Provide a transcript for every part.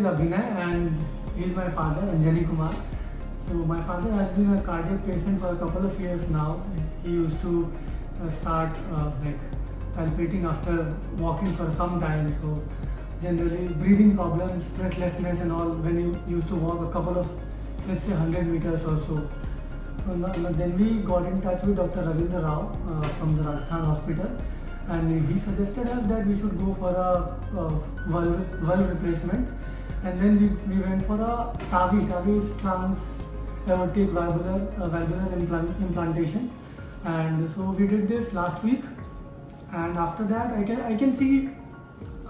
Abhinay and he is my father, Anjani Kumar. So my father has been a cardiac patient for a couple of years now. He used to start like palpitating after walking for some time. So generally breathing problems, breathlessness and all when he used to walk a couple of, let's say 100 meters or so. Then we got in touch with Dr. Ravinder Rao from the Rajasthan hospital, and he suggested us that we should go for a valve replacement, and then we went for a TAVI. TAVI is aortic valvular implantation, and so we did this last week, and after that I can see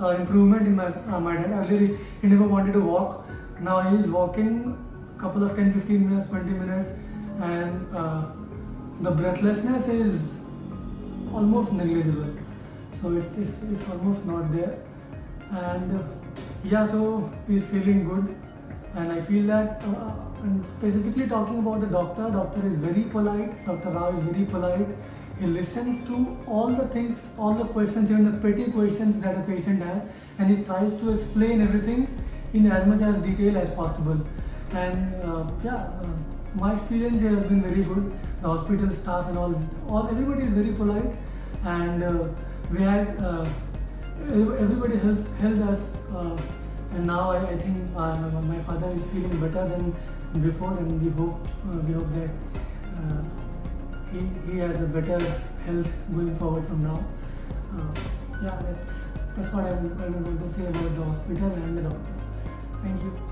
improvement in my dad. Earlier he never wanted to walk. Now he is walking couple of 10-15 minutes, 20 minutes, and the breathlessness is almost negligible. So it's almost not there, and yeah, so he's feeling good, and I feel that. And specifically talking about the doctor is very polite. Dr. Rao is very polite. He listens to all the things, all the questions, even the petty questions that a patient has, and he tries to explain everything in as much as detail as possible. And my experience here has been very good. The hospital staff and all everybody is very polite, and we had everybody helped us, and now I think my father is feeling better than before, and we hope that he has a better health going forward from now. That's what I'm going to say about the hospital and the doctor. Thank you.